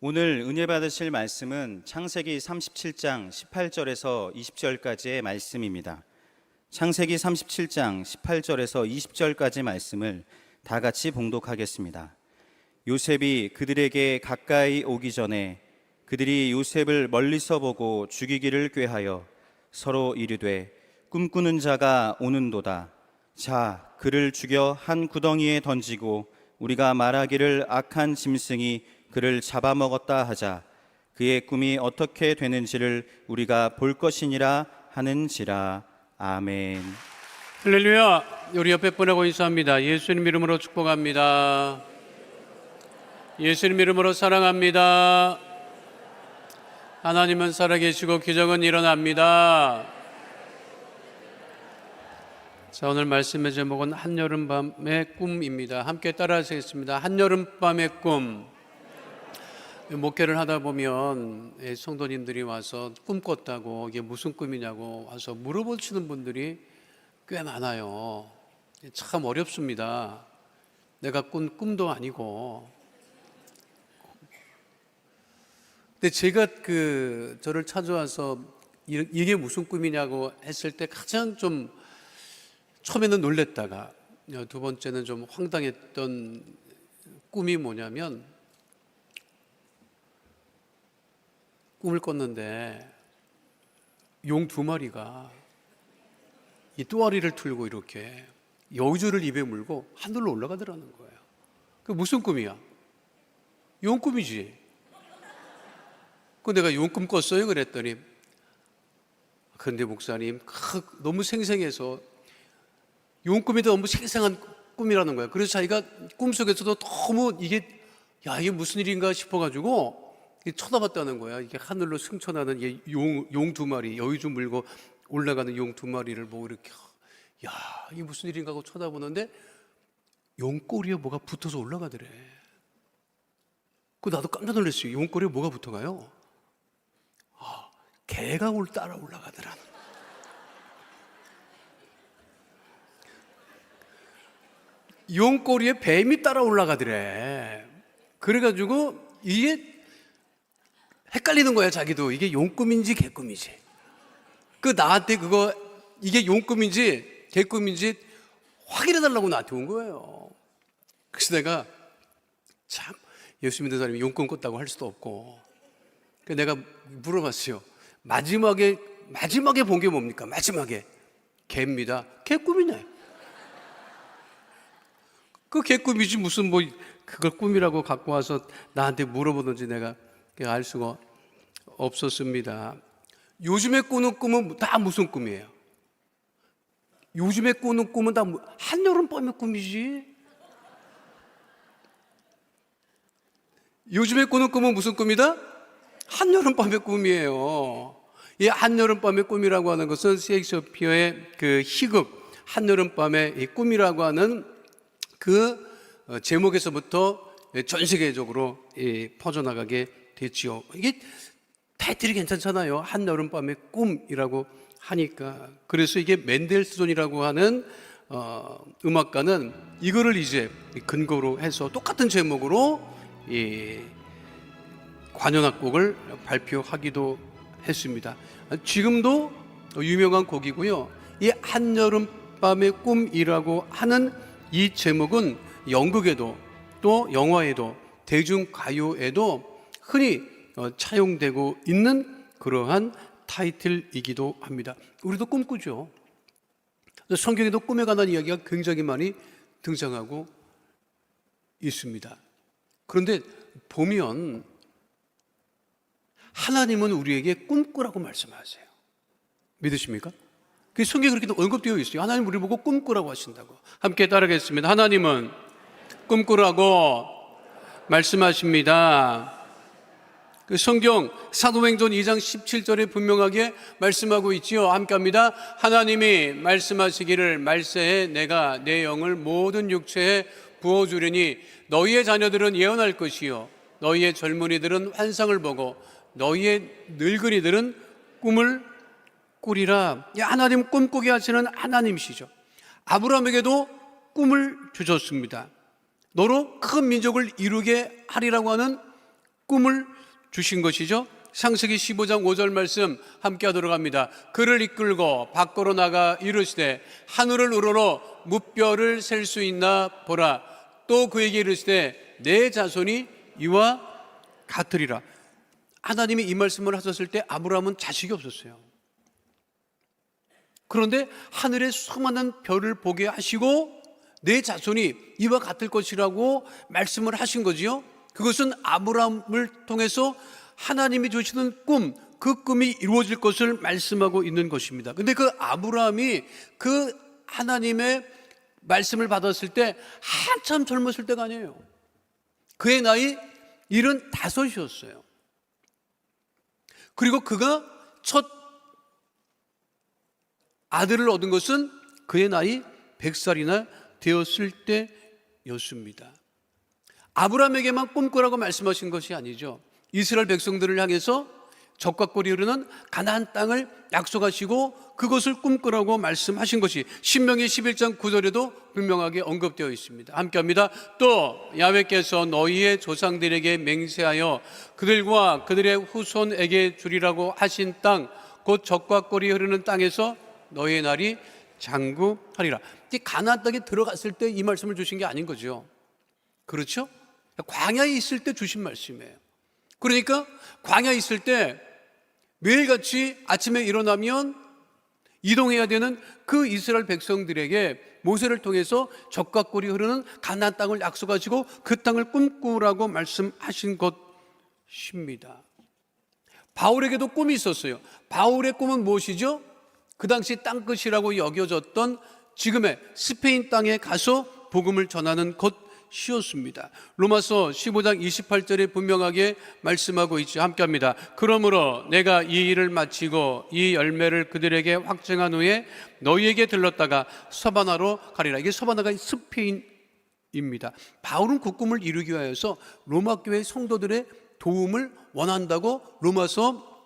오늘 은혜 받으실 말씀은 창세기 37장 18절에서 20절까지의 말씀입니다. 창세기 37장 18절에서 20절까지 말씀을 다 같이 봉독하겠습니다. 요셉이 그들에게 가까이 오기 전에 그들이 요셉을 멀리서 보고 죽이기를 꾀하여 서로 이르되 꿈꾸는 자가 오는도다. 자, 그를 죽여 한 구덩이에 던지고 우리가 말하기를 악한 짐승이 그를 잡아먹었다 하자. 그의 꿈이 어떻게 되는지를 우리가 볼 것이니라 하는지라. 아멘. 할렐루야. 우리 옆에 분하고 인사합니다. 예수님 이름으로 축복합니다. 예수님 이름으로 사랑합니다. 하나님은 살아계시고 기적은 일어납니다. 자, 오늘 말씀의 제목은 한여름밤의 꿈입니다. 함께 따라하시겠습니다. 한여름밤의 꿈. 목회를 하다 보면 성도님들이 와서 꿈 꿨다고 이게 무슨 꿈이냐고 와서 물어보시는 분들이 꽤 많아요. 참 어렵습니다. 내가 꾼 꿈도 아니고. 근데 제가 저를 찾아와서 이게 무슨 꿈이냐고 했을 때 가장 좀 처음에는 놀랬다가 두 번째는 좀 황당했던 꿈이 뭐냐면, 꿈을 꿨는데 용 두 마리가 이 또아리를 틀고 이렇게 여우주를 입에 물고 하늘로 올라가더라는 거예요. 그 무슨 꿈이야? 용 꿈이지. 그 내가 용 꿈 꿨어요 그랬더니, 근데 목사님 너무 생생해서 용 꿈이 너무 생생한 꿈이라는 거예요. 그래서 자기가 꿈속에서도 너무 이게 무슨 일인가 싶어가지고 쳐다봤다는 거야. 이게 하늘로 승천하는 용 두 마리, 여우주 물고 올라가는 용 두 마리를 보고 이렇게, 이게 무슨 일인가 하고 쳐다보는데 용 꼬리에 뭐가 붙어서 올라가더래. 나도 깜짝 놀랐어요. 용 꼬리에 뭐가 붙어가요? 개가 따라 올라가더라는. 용 꼬리에 뱀이 따라 올라가더래. 그래가지고 이게 헷갈리는 거야, 자기도. 이게 용꿈인지 개꿈이지. 나한테 이게 용꿈인지 개꿈인지 확인해달라고 나한테 온 거예요. 그래서 내가 참, 예수 믿는 사람이 용꿈 꿨다고 할 수도 없고. 그래서 내가 물어봤어요. 마지막에 본 게 뭡니까? 마지막에. 개입니다. 개꿈이냐? 개꿈이지 무슨 그걸 꿈이라고 갖고 와서 나한테 물어보든지 내가 알 수가 없었습니다. 요즘에 꾸는 꿈은 다 무슨 꿈이에요? 요즘에 꾸는 꿈은 다 한여름밤의 꿈이지. 요즘에 꾸는 꿈은 무슨 꿈이다? 한여름밤의 꿈이에요. 이 한여름밤의 꿈이라고 하는 것은 셰익스피어의 희극 한여름밤의 이 꿈이라고 하는 제목에서부터 전 세계적으로 퍼져나가게 됐지요. 이게 타이틀이 괜찮잖아요. 한여름밤의 꿈이라고 하니까. 그래서 이게 맨델스존이라고 하는 음악가는 이거를 이제 근거로 해서 똑같은 제목으로 관현악곡을 발표하기도 했습니다. 지금도 유명한 곡이고요. 이 한여름밤의 꿈이라고 하는 이 제목은 연극에도 또 영화에도 대중가요에도 흔히 차용되고 있는 그러한 타이틀이기도 합니다. 우리도 꿈꾸죠. 성경에도 꿈에 관한 이야기가 굉장히 많이 등장하고 있습니다. 그런데 보면 하나님은 우리에게 꿈꾸라고 말씀하세요. 믿으십니까? 그 성경에 그렇게 언급되어 있어요. 하나님 우리 보고 꿈꾸라고 하신다고. 함께 따라하겠습니다. 하나님은 꿈꾸라고 말씀하십니다. 성경 사도행전 2장 17절에 분명하게 말씀하고 있지요. 함께 합니다. 하나님이 말씀하시기를 말세에 내가 내 영을 모든 육체에 부어주리니 너희의 자녀들은 예언할 것이요 너희의 젊은이들은 환상을 보고 너희의 늙은이들은 꿈을 꾸리라. 하나님 꿈꾸게 하시는 하나님이시죠. 아브라함에게도 꿈을 주셨습니다. 너로 큰 민족을 이루게 하리라고 하는 꿈을 주신 것이죠. 창세기 15장 5절 말씀 함께 하도록 합니다. 그를 이끌고 밖으로 나가 이르시되 하늘을 우러러 무뼈를 셀 수 있나 보라. 또 그에게 이르시되 내 자손이 이와 같으리라. 하나님이 이 말씀을 하셨을 때 아브라함은 자식이 없었어요. 그런데 하늘의 수많은 별을 보게 하시고 내 자손이 이와 같을 것이라고 말씀을 하신 거지요. 그것은 아브라함을 통해서 하나님이 주시는 꿈, 그 꿈이 이루어질 것을 말씀하고 있는 것입니다. 근데 그 아브라함이 그 하나님의 말씀을 받았을 때 한참 젊었을 때가 아니에요. 그의 나이 75이었어요. 그리고 그가 첫 아들을 얻은 것은 그의 나이 100살이나 되었을 때였습니다. 아브라함에게만 꿈꾸라고 말씀하신 것이 아니죠. 이스라엘 백성들을 향해서 적과 꿀이 흐르는 가나안 땅을 약속하시고 그것을 꿈꾸라고 말씀하신 것이 신명기 11장 9절에도 분명하게 언급되어 있습니다. 함께 합니다. 또 야훼께서 너희의 조상들에게 맹세하여 그들과 그들의 후손에게 주리라고 하신 땅, 곧 적과 꿀이 흐르는 땅에서 너희의 날이 장구하리라. 가나안 땅에 들어갔을 때 이 말씀을 주신 게 아닌 거죠. 그렇죠? 광야에 있을 때 주신 말씀이에요. 그러니까 광야에 있을 때 매일같이 아침에 일어나면 이동해야 되는 그 이스라엘 백성들에게 모세를 통해서 적과 꿀이 흐르는 가나안 땅을 약속하시고 그 땅을 꿈꾸라고 말씀하신 것입니다. 바울에게도 꿈이 있었어요. 바울의 꿈은 무엇이죠? 그 당시 땅끝이라고 여겨졌던 지금의 스페인 땅에 가서 복음을 전하는 것이었습니다. 로마서 15장 28절에 분명하게 말씀하고 있죠. 함께합니다. 그러므로 내가 이 일을 마치고 이 열매를 그들에게 확증한 후에 너희에게 들렀다가 서바나로 가리라. 이게 서바나가 스페인입니다. 바울은 그 꿈을 이루기 위하여서 로마 교회 성도들의 도움을 원한다고 로마서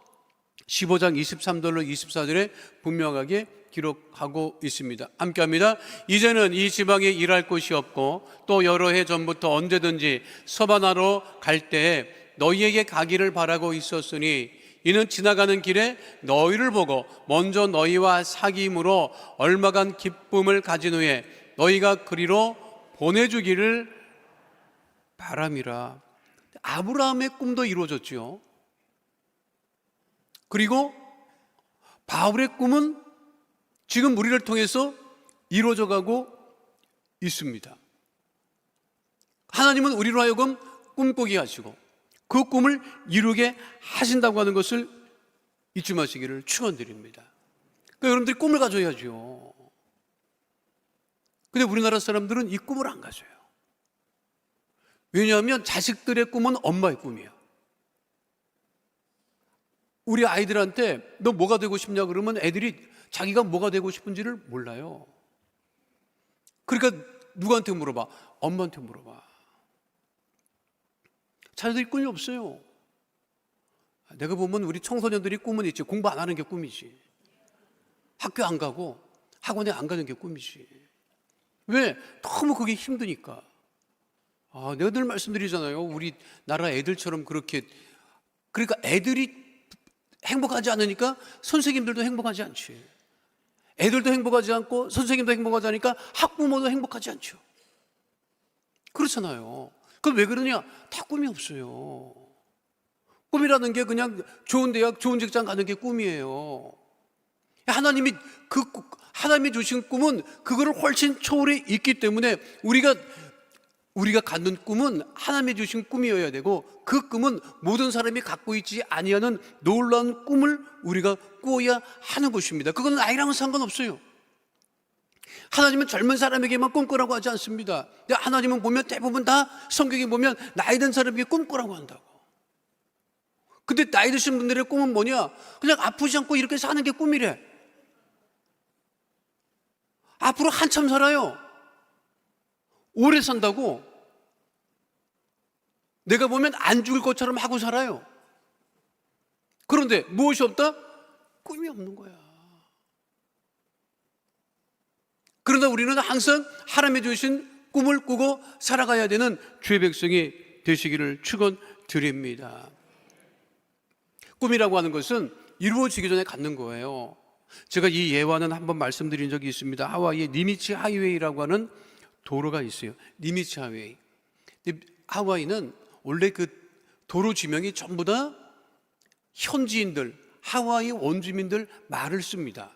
15장 23절로 24절에 분명하게 기록하고 있습니다. 함께합니다. 이제는 이 지방에 일할 곳이 없고 또 여러 해 전부터 언제든지 서바나로 갈 때에 너희에게 가기를 바라고 있었으니 이는 지나가는 길에 너희를 보고 먼저 너희와 사귐으로 얼마간 기쁨을 가진 후에 너희가 그리로 보내주기를 바람이라. 아브라함의 꿈도 이루어졌죠. 그리고 바울의 꿈은 지금 우리를 통해서 이루어져 가고 있습니다. 하나님은 우리로 하여금 꿈꾸게 하시고 그 꿈을 이루게 하신다고 하는 것을 잊지 마시기를 축원드립니다. 그러니까 여러분들이 꿈을 가져야죠. 근데 우리나라 사람들은 이 꿈을 안 가져요. 왜냐하면 자식들의 꿈은 엄마의 꿈이야. 우리 아이들한테 너 뭐가 되고 싶냐 그러면 애들이 자기가 뭐가 되고 싶은지를 몰라요. 그러니까 누구한테 물어봐? 엄마한테 물어봐. 자녀들이 꿈이 없어요. 내가 보면 우리 청소년들이 꿈은 있지. 공부 안 하는 게 꿈이지. 학교 안 가고 학원에 안 가는 게 꿈이지. 왜? 너무 그게 힘드니까. 내가 늘 말씀드리잖아요. 우리나라 애들처럼 그렇게. 그러니까 애들이 행복하지 않으니까 선생님들도 행복하지 않지. 애들도 행복하지 않고 선생님도 행복하지 않으니까 학부모도 행복하지 않죠. 그렇잖아요. 그럼 왜 그러냐? 다 꿈이 없어요. 꿈이라는 게 그냥 좋은 대학, 좋은 직장 가는 게 꿈이에요. 하나님이 주신 꿈은 그거를 훨씬 초월해 있기 때문에 우리가 갖는 꿈은 하나님이 주신 꿈이어야 되고 그 꿈은 모든 사람이 갖고 있지 아니하는 놀라운 꿈을 우리가 꾸어야 하는 것입니다. 그건 나이랑은 상관없어요. 하나님은 젊은 사람에게만 꿈꾸라고 하지 않습니다. 하나님은 보면 대부분 다 성경에 보면 나이 든 사람에게 꿈꾸라고 한다고. 근데 나이 드신 분들의 꿈은 뭐냐? 그냥 아프지 않고 이렇게 사는 게 꿈이래. 앞으로 한참 살아요. 오래 산다고. 내가 보면 안 죽을 것처럼 하고 살아요. 그런데 무엇이 없다? 꿈이 없는 거야. 그러나 우리는 항상 하나님이 주신 꿈을 꾸고 살아가야 되는 주의 백성이 되시기를 축원드립니다. 드립니다. 꿈이라고 하는 것은 이루어지기 전에 갖는 거예요. 제가 이 예화는 한번 말씀드린 적이 있습니다. 하와이에 니미츠 하이웨이라고 하는 도로가 있어요. 니미츠 하이웨이. 하와이는 원래 그 도로 지명이 전부 다 현지인들, 하와이 원주민들 말을 씁니다.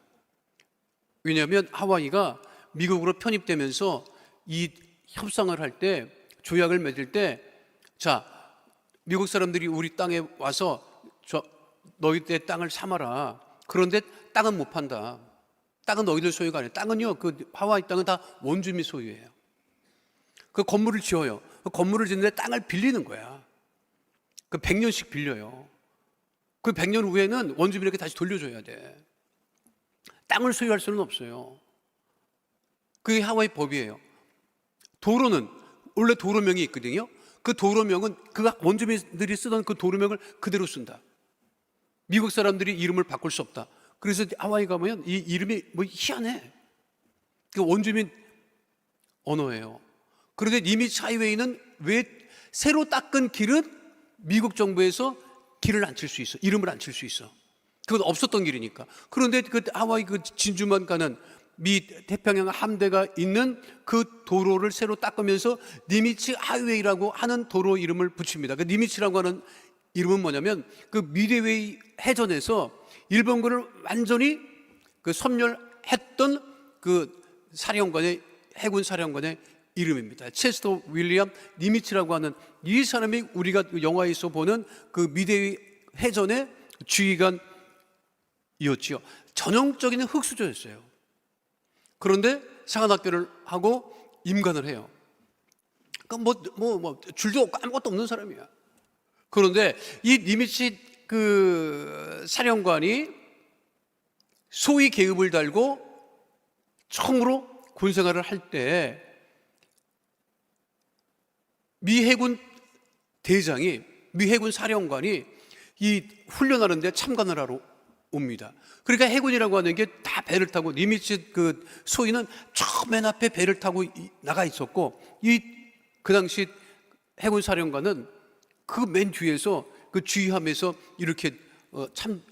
왜냐하면 하와이가 미국으로 편입되면서 이 협상을 할 때, 조약을 맺을 때, 자, 미국 사람들이 우리 땅에 와서 너희들 땅을 삼아라. 그런데 땅은 못 판다. 땅은 너희들 소유가 아니에요. 땅은요, 그 하와이 땅은 다 원주민 소유예요. 그 건물을 지어요. 그 건물을 짓는데 땅을 빌리는 거야. 그 100년씩 빌려요. 그 100년 후에는 원주민에게 다시 돌려줘야 돼. 땅을 소유할 수는 없어요. 그게 하와이 법이에요. 도로는 원래 도로명이 있거든요. 그 도로명은 그 원주민들이 쓰던 그 도로명을 그대로 쓴다. 미국 사람들이 이름을 바꿀 수 없다. 그래서 하와이 가면 이 이름이 뭐 희한해. 그 원주민 언어예요. 그런데 니미츠 하이웨이는 왜 새로 닦은 길은 미국 정부에서 길을 안 칠 수 있어. 이름을 안 칠 수 있어. 그건 없었던 길이니까. 그런데 그 하와이 그 진주만 가는 미 태평양 함대가 있는 그 도로를 새로 닦으면서 니미츠 하이웨이라고 하는 도로 이름을 붙입니다. 그 니미츠라고 하는 이름은 뭐냐면 그 미드웨이 해전에서 일본군을 완전히 그 섬멸했던 그 사령관의 해군 사령관의 이름입니다. 체스터 윌리엄 니미츠라고 하는 이 사람이 우리가 영화에서 보는 그 미드웨이 해전의 지휘관이었지요. 전형적인 흑수저였어요. 그런데 사관학교를 하고 임관을 해요. 그러니까 줄도 없고 아무것도 없는 사람이야. 그런데 이 니미츠 그 사령관이 소위 계급을 달고 처음으로 군생활을 할 때 미 해군 대장이, 미 해군 사령관이 이 훈련하는데 참관을 하러 옵니다. 그러니까 해군이라고 하는 게 다 배를 타고 니미츠 그 소위는 저 맨 앞에 배를 타고 나가 있었고 그 당시 해군 사령관은 그 맨 뒤에서 그 주의함에서 이렇게 참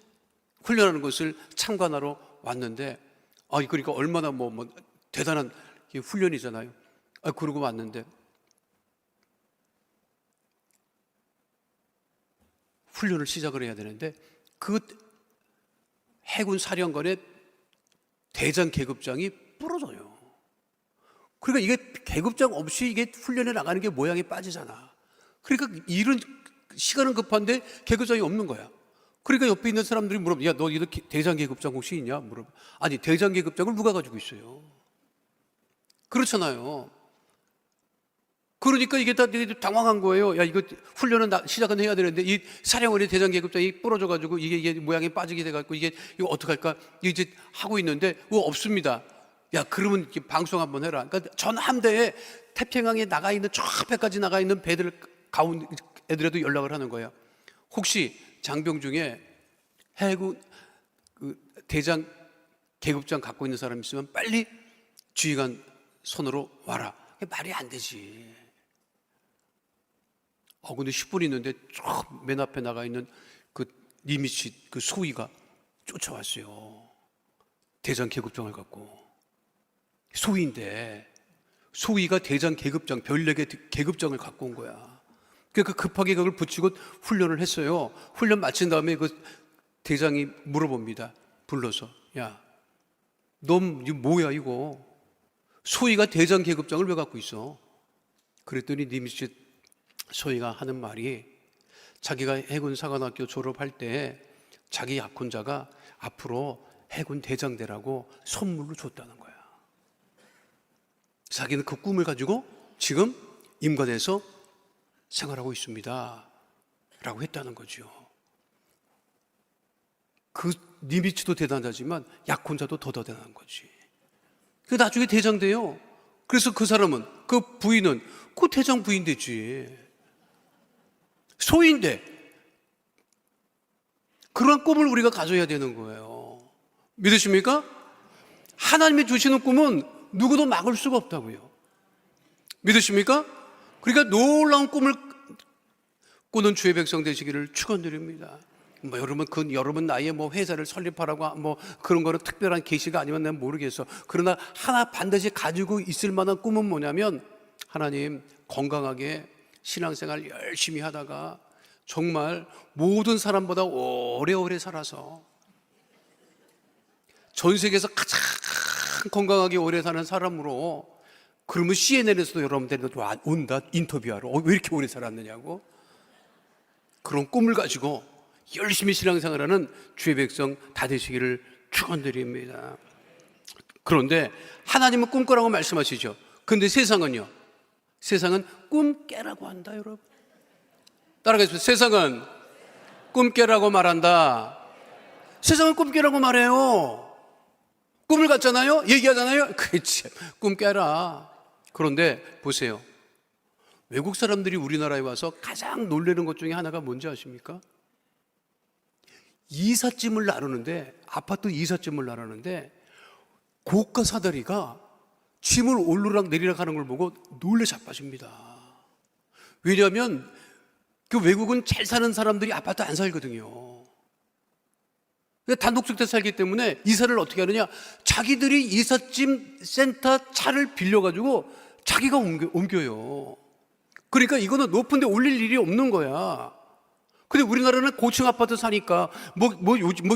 훈련하는 것을 참관하러 왔는데 그러니까 얼마나 뭐 대단한 훈련이잖아요. 그러고 왔는데 훈련을 시작을 해야 되는데 그 해군 사령관의 대장 계급장이 부러져요. 그러니까 이게 계급장 없이 이게 훈련에 나가는 게 모양이 빠지잖아. 그러니까 이런 시간은 급한데 계급장이 없는 거야. 그러니까 옆에 있는 사람들이 물어봐. 야, 너 이거 대장 계급장 혹시 있냐? 물어봐. 아니, 대장 계급장을 누가 가지고 있어요? 그렇잖아요. 그러니까 이게 다 당황한 거예요. 야, 이거 훈련은 시작은 해야 되는데 이 사령관의 대장 계급장이 부러져가지고 이게 모양이 빠지게 돼가지고 이거 어떡할까? 이제 하고 있는데 없습니다. 야, 그러면 방송 한번 해라. 그러니까 전 함대에 태평양에 나가 있는 저 앞에까지 나가 있는 배들 가운데 애들에도 연락을 하는 거예요. 혹시 장병 중에 해군 그 대장 계급장 갖고 있는 사람 있으면 빨리 지휘관 손으로 와라. 말이 안 되지. 근데 10분 있는데 저 맨 앞에 나가 있는 그 니미츠 그 소위가 쫓아왔어요. 대장 계급장을 갖고. 소위인데 소위가 대장 계급장, 별력의 계급장을 갖고 온 거야. 그러니까 급하게 그걸 붙이고 훈련을 했어요. 훈련 마친 다음에 그 대장이 물어봅니다. 불러서. 야, 너 이거 뭐야 이거? 소위가 대장 계급장을 왜 갖고 있어? 그랬더니 니미츠 소위가 하는 말이 자기가 해군 사관학교 졸업할 때 자기 약혼자가 앞으로 해군 대장대라고 선물로 줬다는 거야. 자기는 그 꿈을 가지고 지금 임관에서 생활하고 있습니다 라고 했다는 거죠. 그 니미츠도 대단하지만 약혼자도 더 대단한 거지. 그 나중에 대장 돼요. 그래서 그 사람은, 그 부인은 그 대장 부인 되지. 소인데 그런 꿈을 우리가 가져야 되는 거예요. 믿으십니까? 하나님이 주시는 꿈은 누구도 막을 수가 없다고요. 믿으십니까? 그러니까 놀라운 꿈을 꾸는 주의 백성 되시기를 축원드립니다. 여러분 나이에 회사를 설립하라고 그런 거는 특별한 계시가 아니면 난 모르겠어. 그러나 하나 반드시 가지고 있을 만한 꿈은 뭐냐면, 하나님, 건강하게 신앙생활 열심히 하다가 정말 모든 사람보다 오래오래 살아서 전 세계에서 가장 건강하게 오래 사는 사람으로, 그러면 CNN에서도 여러분들도 온다, 인터뷰하러. 왜 이렇게 오래 살았느냐고. 그런 꿈을 가지고 열심히 신앙생활하는 주의 백성 다 되시기를 축원드립니다. 그런데 하나님은 꿈꾸라고 말씀하시죠. 근데 세상은요? 세상은 꿈 깨라고 한다, 여러분. 따라가겠습니다. 세상은 꿈 깨라고 말한다. 세상은 꿈 깨라고 말해요. 꿈을 갖잖아요? 얘기하잖아요? 그렇지, 꿈 깨라. 그런데 보세요. 외국 사람들이 우리나라에 와서 가장 놀라는 것 중에 하나가 뭔지 아십니까? 이삿짐을 나르는데, 아파트 이삿짐을 나르는데 고가 사다리가 짐을 오르락 내리락 하는 걸 보고 놀래 자빠집니다. 왜냐하면 그 외국은 잘 사는 사람들이 아파트 안 살거든요. 단독주택 살기 때문에 이사를 어떻게 하느냐, 자기들이 이삿짐 센터 차를 빌려가지고 자기가 옮겨요. 그러니까 이거는 높은 데 올릴 일이 없는 거야. 근데 우리나라는 고층 아파트 사니까 요즘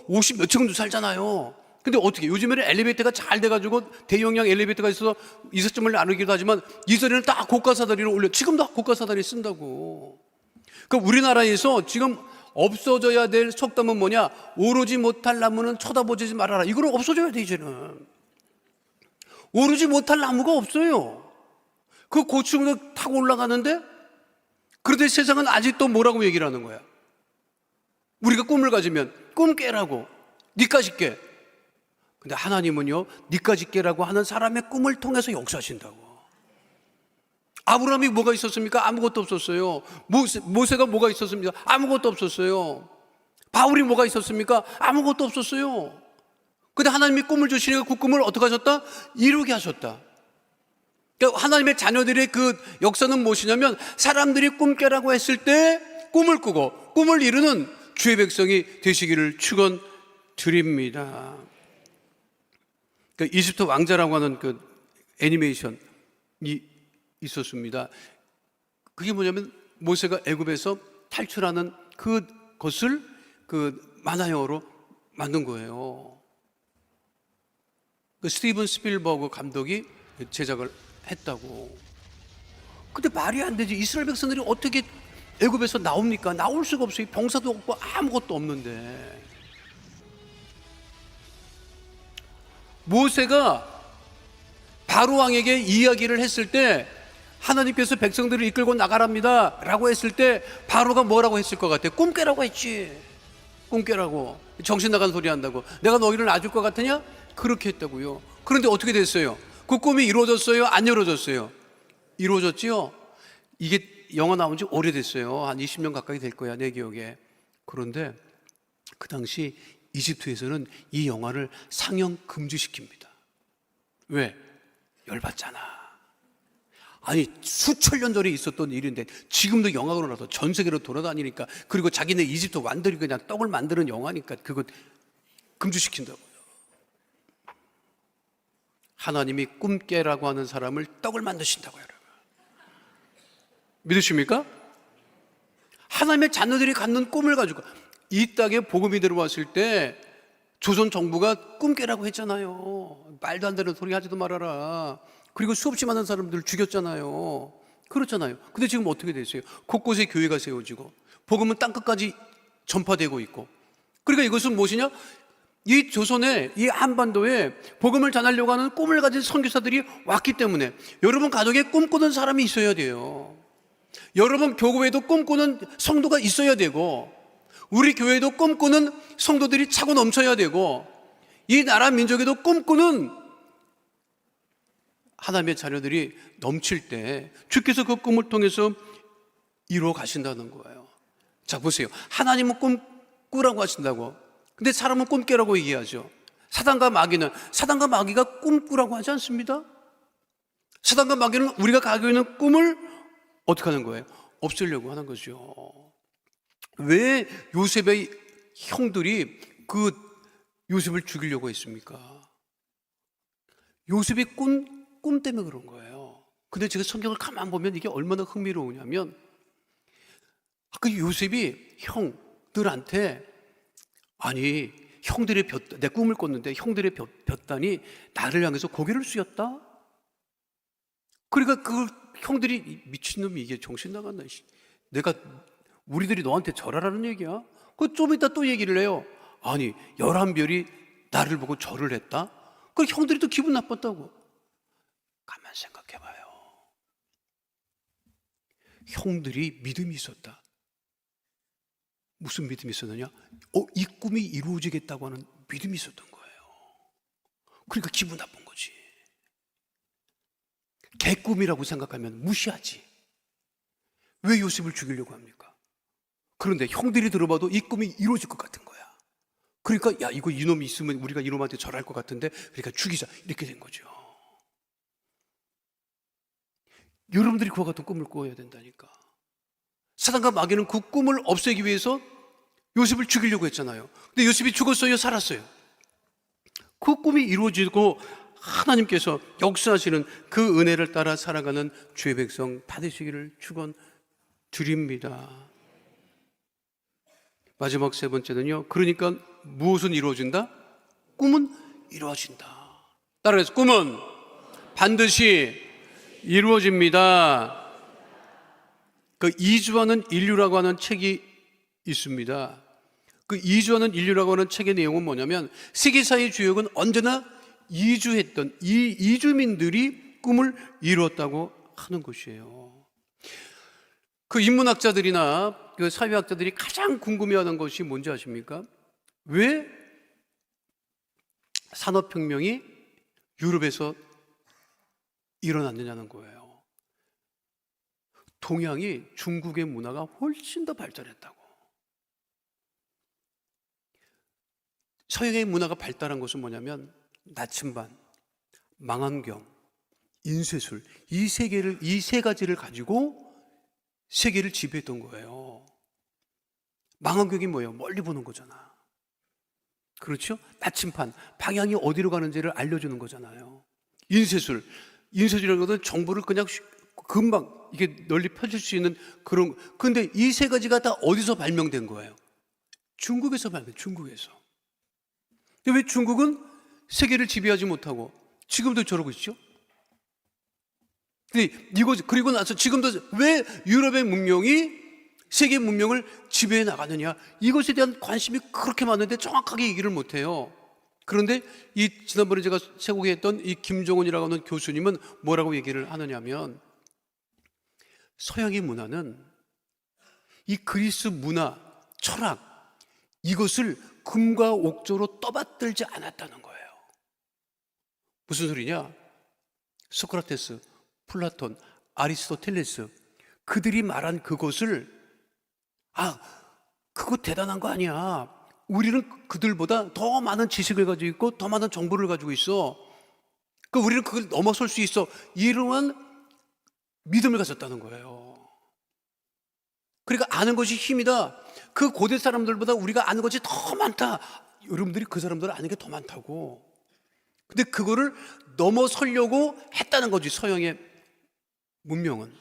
50 몇 층도 살잖아요. 근데 어떻게, 요즘에는 엘리베이터가 잘 돼가지고 대용량 엘리베이터가 있어서 이삿짐을 나누기도 하지만 이전에는 딱 고가 사다리를 올려. 지금도 고가 사다리 쓴다고. 그러니까 우리나라에서 지금 없어져야 될 속담은 뭐냐? 오르지 못할 나무는 쳐다보지 말아라. 이거는 없어져야 돼. 이제는 오르지 못할 나무가 없어요. 그 고층으로 타고 올라가는데, 그런데 세상은 아직도 뭐라고 얘기를 하는 거야? 우리가 꿈을 가지면 꿈 깨라고, 니까지 깨. 근데 하나님은요, 니까지 깨라고 하는 사람의 꿈을 통해서 역사하신다고. 아브라함이 뭐가 있었습니까? 아무것도 없었어요. 모세가 뭐가 있었습니까? 아무것도 없었어요. 바울이 뭐가 있었습니까? 아무것도 없었어요. 근데 하나님이 꿈을 주시니까 그 꿈을 어떻게 하셨다? 이루게 하셨다. 그러니까 하나님의 자녀들의 그 역사는 무엇이냐면, 사람들이 꿈 깨라고 했을 때 꿈을 꾸고 꿈을 이루는 주의 백성이 되시기를 축원드립니다. 그러니까 이집트 왕자라고 하는 그 애니메이션이 있었습니다. 그게 뭐냐면, 모세가 애굽에서 탈출하는 그것을 그 만화영화로 만든 거예요. 그 스티븐 스필버그 감독이 제작을 했다고. 근데 말이 안 되지. 이스라엘 백성들이 어떻게 애굽에서 나옵니까? 나올 수가 없어요. 병사도 없고 아무것도 없는데. 모세가 바로 왕에게 이야기를 했을 때, 하나님께서 백성들을 이끌고 나가랍니다 라고 했을 때 바로가 뭐라고 했을 것 같아요? 꿈 깨라고 했지. 꿈 깨라고. 정신 나간 소리 한다고. 내가 너희를 놔줄 것 같으냐? 그렇게 했다고요. 그런데 어떻게 됐어요? 그 꿈이 이루어졌어요? 안 이루어졌어요? 이루어졌지요? 이게 영화 나온 지 오래됐어요. 한 20년 가까이 될 거야, 내 기억에. 그런데 그 당시 이집트에서는 이 영화를 상영 금지시킵니다. 왜? 열받잖아. 아니, 수천 년 전에 있었던 일인데 지금도 영화로 나서 전 세계로 돌아다니니까, 그리고 자기네 이집트 왕들이 그냥 떡을 만드는 영화니까 그거 금지시킨다고요. 하나님이 꿈 깨라고 하는 사람을 떡을 만드신다고요, 여러분. 믿으십니까? 하나님의 자녀들이 갖는 꿈을 가지고 이 땅에 복음이 들어왔을 때 조선 정부가 꿈 깨라고 했잖아요. 말도 안 되는 소리 하지도 말아라. 그리고 수없이 많은 사람들을 죽였잖아요. 그렇잖아요. 근데 지금 어떻게 됐어요? 곳곳에 교회가 세워지고 복음은 땅끝까지 전파되고 있고. 그러니까 이것은 무엇이냐? 이 조선에, 이 한반도에 복음을 전하려고 하는 꿈을 가진 선교사들이 왔기 때문에, 여러분 가족에 꿈꾸는 사람이 있어야 돼요. 여러분 교회에도 꿈꾸는 성도가 있어야 되고, 우리 교회도 꿈꾸는 성도들이 차고 넘쳐야 되고, 이 나라 민족에도 꿈꾸는 하나님의 자녀들이 넘칠 때 주께서 그 꿈을 통해서 이루어 가신다는 거예요. 자, 보세요. 하나님은 꿈 꾸라고 하신다고. 근데 사람은 꿈 깨라고 얘기하죠. 사단과 마귀가 꿈 꾸라고 하지 않습니다. 사단과 마귀는 우리가 가지고 있는 꿈을 어떻게 하는 거예요? 없애려고 하는 거죠. 왜 요셉의 형들이 그 요셉을 죽이려고 했습니까? 요셉의 꿈 때문에 그런 거예요. 근데 제가 성경을 가만 보면 이게 얼마나 흥미로우냐면, 그 요셉이 형들한테, 아니 형들의 내 꿈을 꿨는데 형들의 볕단이 나를 향해서 고개를 숙였다? 그러니까 그 형들이, 미친놈이 이게 정신 나갔나, 내가 우리들이 너한테 절하라는 얘기야? 그 좀 이따 또 얘기를 해요. 아니 11별이 나를 보고 절을 했다? 그 형들이 또 기분 나빴다고. 가만 생각해봐요. 형들이 믿음이 있었다. 무슨 믿음이 있었느냐? 이 꿈이 이루어지겠다고 하는 믿음이 있었던 거예요. 그러니까 기분 나쁜 거지. 개꿈이라고 생각하면 무시하지. 왜 요셉을 죽이려고 합니까? 그런데 형들이 들어봐도 이 꿈이 이루어질 것 같은 거야. 그러니까 야, 이거 이놈이 있으면 우리가 이놈한테 절할 것 같은데, 그러니까 죽이자, 이렇게 된 거죠. 여러분들이 그와 같은 꿈을 꿔야 된다니까. 사단과 마귀는 그 꿈을 없애기 위해서 요셉을 죽이려고 했잖아요. 근데 요셉이 죽었어요, 살았어요? 그 꿈이 이루어지고 하나님께서 역사하시는 그 은혜를 따라 살아가는 주의 백성 받으시기를 축원드립니다. 마지막 세 번째는요, 그러니까 무엇은 이루어진다? 꿈은 이루어진다. 따라해서 꿈은 반드시 이루어집니다. 그 이주하는 인류라고 하는 책이 있습니다. 그 이주하는 인류라고 하는 책의 내용은 뭐냐면, 세계사의 주역은 언제나 이주했던 이 이주민들이 꿈을 이루었다고 하는 것이에요. 그 인문학자들이나 그 사회학자들이 가장 궁금해하는 것이 뭔지 아십니까? 왜 산업혁명이 유럽에서 일어났느냐는 거예요. 동양이 중국의 문화가 훨씬 더 발달했다고. 서양의 문화가 발달한 것은 뭐냐면 나침반, 망원경, 인쇄술, 이 세 가지를 가지고 세계를 지배했던 거예요. 망원경이 뭐예요? 멀리 보는 거잖아. 그렇죠? 나침반, 방향이 어디로 가는지를 알려주는 거잖아요. 인쇄술이라는 것은 정보를 그냥 금방 이게 널리 펼칠 수 있는 그런. 근데 이 세 가지가 다 어디서 발명된 거예요? 중국에서 중국에서. 근데 왜 중국은 세계를 지배하지 못하고 지금도 저러고 있죠? 근데 그리고 나서 지금도 왜 유럽의 문명이 세계 문명을 지배해 나가느냐, 이것에 대한 관심이 그렇게 많은데 정확하게 얘기를 못해요. 그런데 지난번에 제가 세곡에 했던 이 김종훈이라고 하는 교수님은 뭐라고 얘기를 하느냐면, 서양의 문화는 이 그리스 문화, 철학, 이것을 금과 옥조로 떠받들지 않았다는 거예요. 무슨 소리냐? 소크라테스, 플라톤, 아리스토텔레스, 그들이 말한 그것을, 그거 대단한 거 아니야, 우리는 그들보다 더 많은 지식을 가지고 있고 더 많은 정보를 가지고 있어, 우리는 그걸 넘어설 수 있어, 이러한 믿음을 가졌다는 거예요. 그러니까 아는 것이 힘이다. 그 고대 사람들보다 우리가 아는 것이 더 많다. 여러분들이 그 사람들을 아는 게 더 많다고. 근데 그거를 넘어서려고 했다는 거지, 서양의 문명은.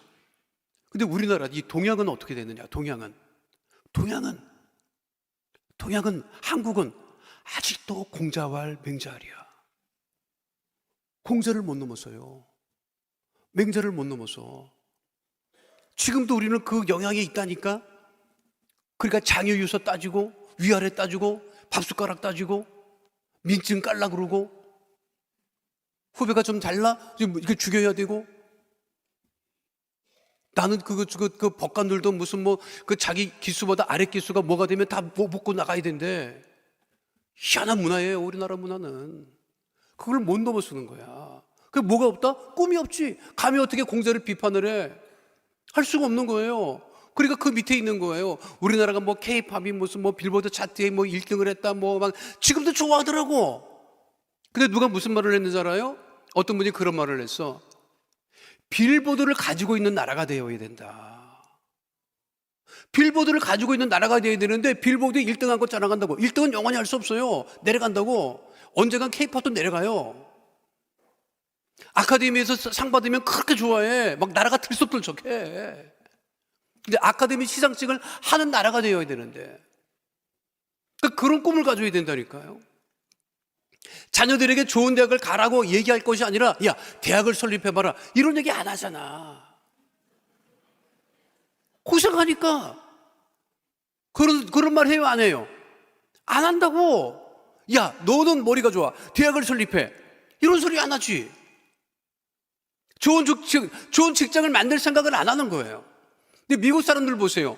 근데 우리나라, 이 동양은 어떻게 되느냐? 동양은 한국은 아직도 공자왈 맹자알이야. 공자를 못 넘어서요. 맹자를 못 넘어서. 지금도 우리는 그 영향이 있다니까. 그러니까 장유유서 따지고, 위아래 따지고, 밥숟가락 따지고, 민증 깔라 그러고, 후배가 좀 달라? 이렇게 죽여야 되고. 나는 그 법관들도 무슨 그 자기 기수보다 아래 기수가 뭐가 되면 다 먹고 나가야 된대. 희한한 문화예요, 우리나라 문화는. 그걸 못 넘어서는 거야. 그게 뭐가 없다? 꿈이 없지. 감히 어떻게 공자를 비판을 해? 할 수가 없는 거예요. 그러니까 그 밑에 있는 거예요. 우리나라가 K-팝이 무슨 빌보드 차트에 1등을 했다, 막 지금도 좋아하더라고. 근데 누가 무슨 말을 했는지 알아요? 어떤 분이 그런 말을 했어. 빌보드를 가지고 있는 나라가 되어야 된다. 빌보드를 가지고 있는 나라가 되어야 되는데 빌보드에 1등한 거 자랑한다고. 1등은 영원히 할 수 없어요. 내려간다고. 언젠간 K-팝도 내려가요. 아카데미에서 상 받으면 그렇게 좋아해. 막 나라가 들썩들썩해. 근데 아카데미 시상식을 하는 나라가 되어야 되는데, 그러니까 그런 꿈을 가져야 된다니까요. 자녀들에게 좋은 대학을 가라고 얘기할 것이 아니라, 야, 대학을 설립해봐라, 이런 얘기 안 하잖아. 고생하니까. 그런 말 해요, 안 해요? 안 한다고. 야, 너는 머리가 좋아, 대학을 설립해, 이런 소리 안 하지. 좋은 직장을 만들 생각을 안 하는 거예요. 근데 미국 사람들 보세요.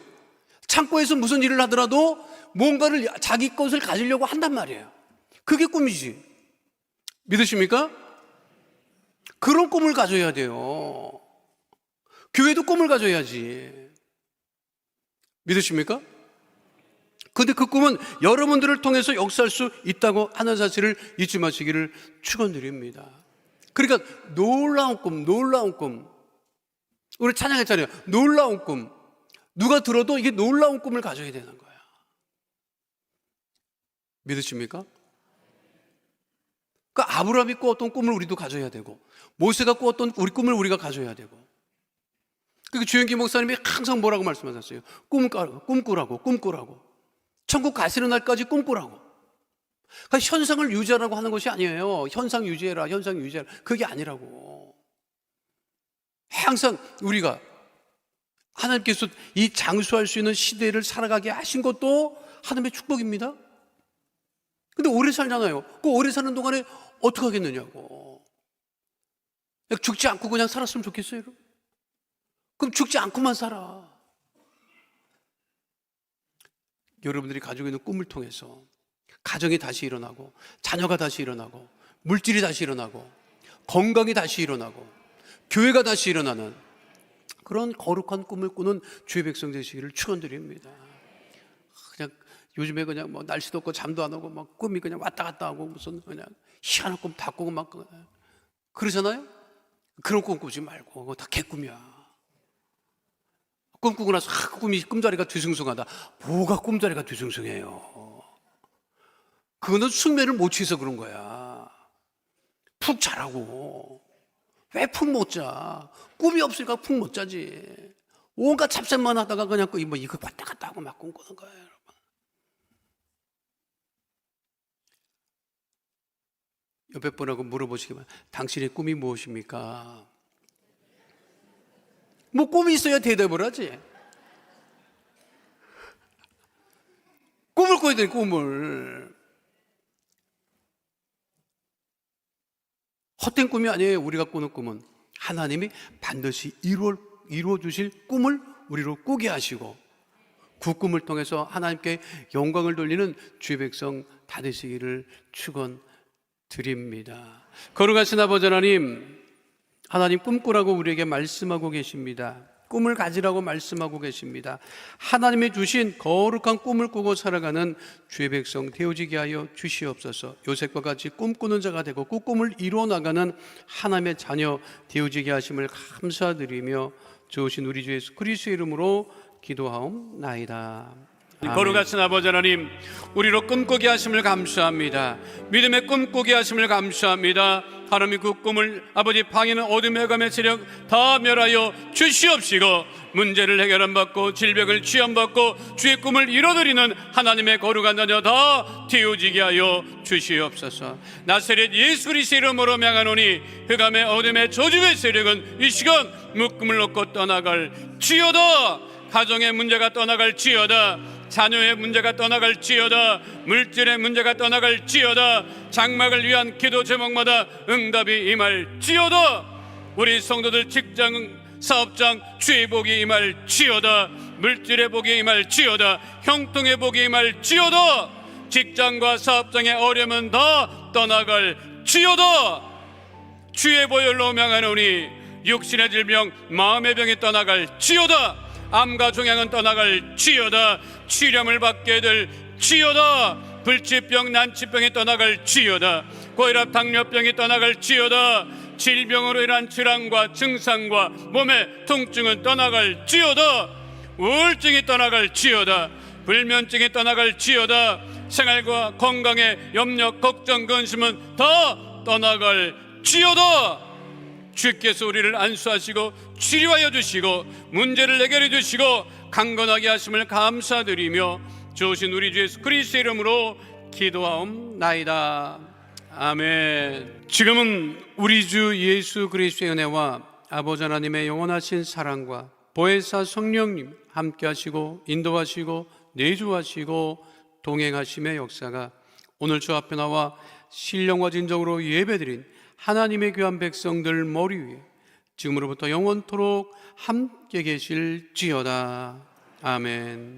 창고에서 무슨 일을 하더라도 뭔가를 자기 것을 가지려고 한단 말이에요. 그게 꿈이지. 믿으십니까? 그런 꿈을 가져야 돼요. 교회도 꿈을 가져야지. 믿으십니까? 근데 그 꿈은 여러분들을 통해서 역사할 수 있다고 하는 사실을 잊지 마시기를 축원드립니다. 그러니까 놀라운 꿈. 우리 찬양했잖아요. 놀라운 꿈. 누가 들어도 이게 놀라운 꿈을 가져야 되는 거야. 믿으십니까? 그러니까 아브라함이 꾸었던 꿈을 우리도 가져야 되고, 모세가 꾸었던 우리 꿈을 우리가 가져야 되고. 그러니까 주영기 목사님이 항상 뭐라고 말씀하셨어요? 꿈꾸라고. 천국 가시는 날까지 꿈꾸라고. 그러니까 현상을 유지하라고 하는 것이 아니에요. 현상 유지해라. 그게 아니라고. 항상 우리가 하나님께서 이 장수할 수 있는 시대를 살아가게 하신 것도 하나님의 축복입니다. 근데 오래 살잖아요. 그 오래 사는 동안에 어떻게 하겠느냐고. 죽지 않고 그냥 살았으면 좋겠어요? 그럼 죽지 않고만 살아. 여러분들이 가지고 있는 꿈을 통해서 가정이 다시 일어나고, 자녀가 다시 일어나고, 물질이 다시 일어나고, 건강이 다시 일어나고, 교회가 다시 일어나는 그런 거룩한 꿈을 꾸는 주의 백성 되시기를 축원드립니다. 그냥 요즘에 그냥 뭐 날씨도 없고 잠도 안 오고 막 꿈이 그냥 왔다 갔다 하고 무슨 그냥 희한한 꿈 다 꾸고 막 그러잖아요. 그런 꿈 꾸지 말고 그거 다 개꿈이야. 꿈꾸고 나서 꿈자리가 뒤숭숭하다. 뭐가 꿈자리가 뒤숭숭해요? 그거는 숙면을 못 취해서 그런 거야. 푹 자라고. 왜 푹 못 자? 꿈이 없으니까 푹 못 자지. 온갖 잡생만 하다가 그냥 이거 왔다 갔다 하고 막 꿈꾸는 거예요, 여러분. 옆에 분하고 물어보시기만, 당신의 꿈이 무엇입니까? 뭐 꿈이 있어야 대답을 하지. 꿈을 꿔야 돼, 꿈을. 헛된 꿈이 아니에요. 우리가 꾸는 꿈은 하나님이 반드시 이루어 주실 꿈을 우리로 꾸게 하시고, 그 꿈을 통해서 하나님께 영광을 돌리는 주의 백성 다 되시기를 축원드립니다. 거룩하신 아버지 하나님 꿈꾸라고 우리에게 말씀하고 계십니다. 꿈을 가지라고 말씀하고 계십니다. 하나님이 주신 거룩한 꿈을 꾸고 살아가는 주의 백성 되어지게 하여 주시옵소서. 요셉과 같이 꿈꾸는 자가 되고 그 꿈을 이루어 나가는 하나님의 자녀 되어지게 하심을 감사드리며 좋으신 우리 주 예수 그리스도의 이름으로 기도하옵나이다. 거룩하신 아버지 하나님, 우리로 꿈꾸게 하심을 감사합니다. 믿음의 꿈꾸게 하심을 감사합니다. 하나님, 그 꿈을 아버지 방해는 어둠의 감의 세력 다 멸하여 주시옵시고, 문제를 해결함받고 질병을 취함받고 주의 꿈을 이뤄드리는 하나님의 거룩한 자녀 다 되어지게 하여 주시옵소서. 나사렛 예수 그리스도의 이름으로 명하노니 흑암의 어둠의 저주의 세력은 이 시간 묶음을 놓고 떠나갈지어다. 가정의 문제가 떠나갈지어다. 자녀의 문제가 떠나갈지어다. 물질의 문제가 떠나갈지어다. 장막을 위한 기도 제목마다 응답이 임할지어다. 우리 성도들 직장, 사업장 주의 복이 임할지어다. 물질의 복이 임할지어다. 형통의 복이 임할지어다. 직장과 사업장의 어려움은 다 떠나갈지어다. 주의 보혈로 명하노니 육신의 질병, 마음의 병이 떠나갈지어다. 암과 종양은 떠나갈지어다. 치료를 받게 될지어다. 불치병, 난치병이 떠나갈지어다. 고혈압, 당뇨병이 떠나갈지어다. 질병으로 인한 질환과 증상과 몸의 통증은 떠나갈지어다. 우울증이 떠나갈지어다. 불면증이 떠나갈지어다. 생활과 건강의 염려, 걱정, 근심은 다 떠나갈지어다. 주께서 우리를 안수하시고 치료하여 주시고 문제를 해결해 주시고 강건하게 하심을 감사드리며 주신 우리 주 예수 그리스도의 이름으로 기도하옵나이다. 아멘. 지금은 우리 주 예수 그리스도의 은혜와 아버지 하나님의 영원하신 사랑과 보혜사 성령님 함께 하시고 인도하시고 내주하시고 동행하심의 역사가 오늘 주 앞에 나와 신령과 진정으로 예배드린 하나님의 귀한 백성들 머리 위에 지금으로부터 영원토록 함께 계실지어다. 아멘.